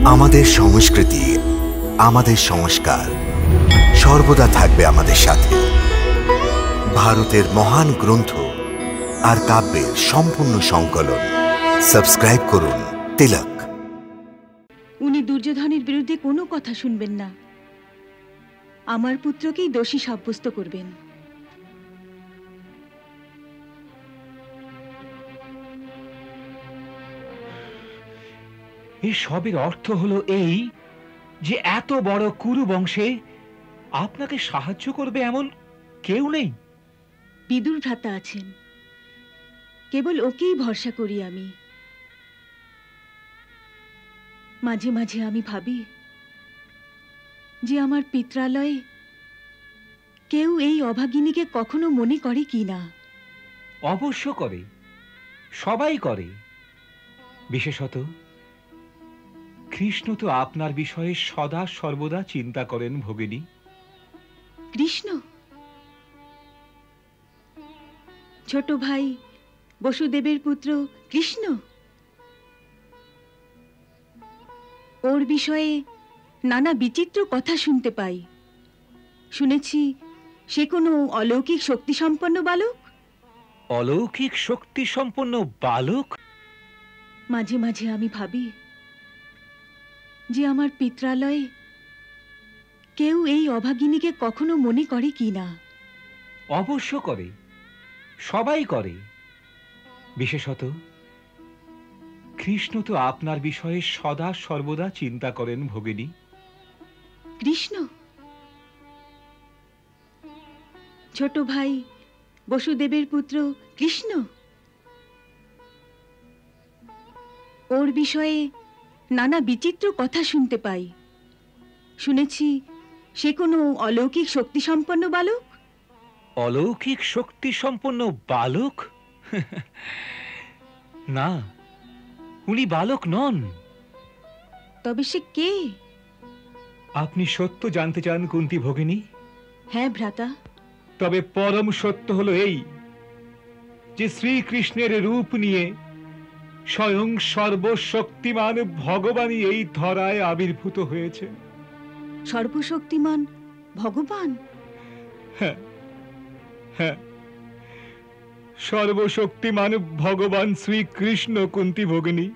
আমাদের সংস্কৃতি, আমাদের সংস্কার সর্বদা থাকবে আমাদের সাথে। ভারতের মহান গ্রন্থ আর কাব্যের সম্পূর্ণ সংকলন। সাবস্ক্রাইব করুন তিলক। উনি দুর্যোধনের বিরুদ্ধে কোনো কথা শুনবেন না, আমার পুত্রকেই দোষী সাব্যস্ত করবেন। এই সবের অর্থ হলো এই যে এত বড় কুরু বংশে আপনাকে সাহায্য করবে এমন কেউ নেই। বিদুর ভ্রাতা আছেন, কেবল ওকেই ভরসা করি আমি। মাঝে মাঝে আমি ভাবি যে আমার পিত্রালয়ে কেউ এই অভাগিনীকে কখনো মনে করে কি না। অবশ্য করে, সবাই করে। বিশেষত কৃষ্ণ তো আপনার বিষয়ে সদা সর্বদা চিন্তা করেন ভগিনী। কৃষ্ণ? ছোট ভাই বসুদেবের পুত্র কৃষ্ণ? ওর বিষয়ে নানা বিচিত্র কথা শুনতে পাই। শুনেছি সে কোনো অলৌকিক শক্তি সম্পন্ন বালক। অলৌকিক শক্তি সম্পন্ন বালক? মাঝে মাঝে আমি ভাবি যে আমার পিত্রালয়ে কেউ এই অভাগিনীকে কখনো মনে করে কি না। অবশ্য করে, সবাই করে। বিশেষত কৃষ্ণ তো আপনার বিষয়ে সদা সর্বদা চিন্তা করেন ভগিনী। কৃষ্ণ? ছোট ভাই বসুদেবের পুত্র কৃষ্ণ? ওর বিষয়ে নানা বিচিত্র কথা শুনতে পাই। শুনেছি সে কোনো অলৌকিক শক্তি সম্পন্ন বালক। অলৌকিক শক্তি সম্পন্ন বালক? না, উনি বালক নন। তবে সে কে? আপনি সত্য জানতে চান কুন্তী ভগিনী? হ্যাঁ ভ্রাতা। তবে পরম সত্য হলো এই যে শ্রীকৃষ্ণের রূপ নিয়ে স্বয়ং সর্বশক্তিমান ভগবানই এই ধরায় আবির্ভূত হয়েছে। সর্বশক্তিমান ভগবান? হ্যাঁ হ্যাঁ, সর্বশক্তিমান ভগবান শ্রীকৃষ্ণ। কুন্তী ভগিনী,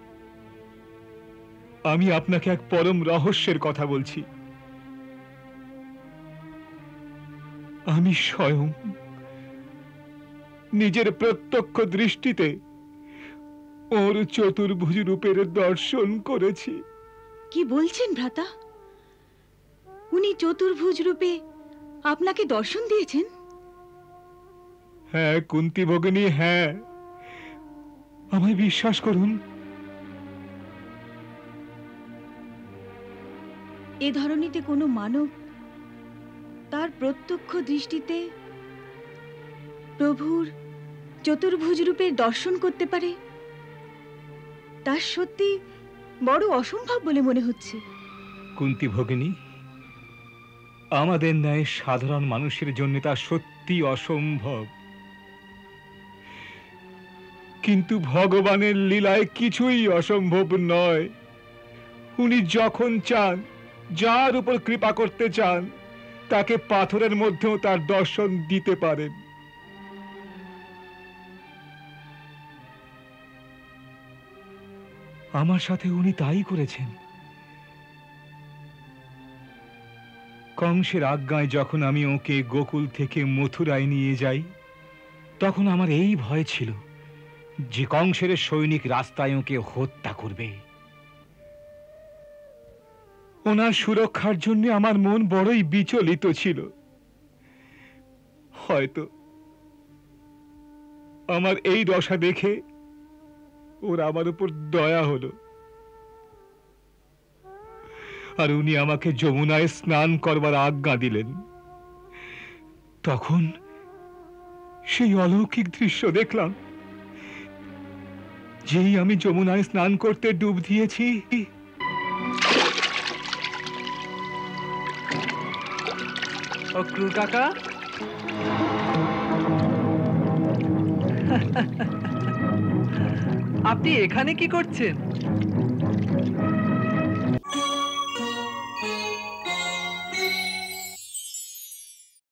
আমি আপনাকে এক পরম রহস্যের কথা বলছি। আমি স্বয়ং নিজের প্রত্যক্ষ দৃষ্টিতে ওর চতুর্ভুজ রূপের দর্শন করেছি। কি বলছেন ভ্রাতা? উনি চতুর্ভুজ রূপে আপনাকে দর্শন দিয়েছেন? হ্যাঁ কুন্তী ভগিনী, হ্যাঁ, আমায় বিশ্বাস করুন। এ ধরনীতে কোনো মানব তার প্রত্যক্ষ দৃষ্টিতে প্রভুর চতুর্ভুজ রূপের দর্শন করতে পারে, তার সত্যি বড় অসম্ভব বলে মনে হচ্ছে। কুন্তী ভগিনী, আমাদের ন্যায় সাধারণ মানুষের জন্য তা সত্যি অসম্ভব। কিন্তু ভগবানের লীলায় কিছুই অসম্ভব নয়। উনি যখন চান, যার উপর কৃপা করতে চান, তাকে পাথরের মধ্যেও তার দর্শন দিতে পারেন। আমার সাথে উনি তাই করেছেন। কংসের আজ্ঞায় যখন আমি ওকে গোকুল থেকে মথুরায় নিয়ে যাই, তখন আমার এই ভয় ছিল যে কংসের সৈনিক রাস্তায় ওকে হত্যা করবে। ওনার সুরক্ষার জন্য আমার মন বড়ই বিচলিত ছিল। হয়তো আমার এই দশা দেখে ওর আমার উপর দয়া হলো, আর উনি আমাকে যমুনায় স্নান করবার আজ্ঞা দিলেন। তখন সেই অলৌকিক দৃশ্য দেখলাম। যেই আমি যমুনায় স্নান করতে ডুব দিয়েছি, ক্রু কাকা, আপনি এখানে কি করছেন?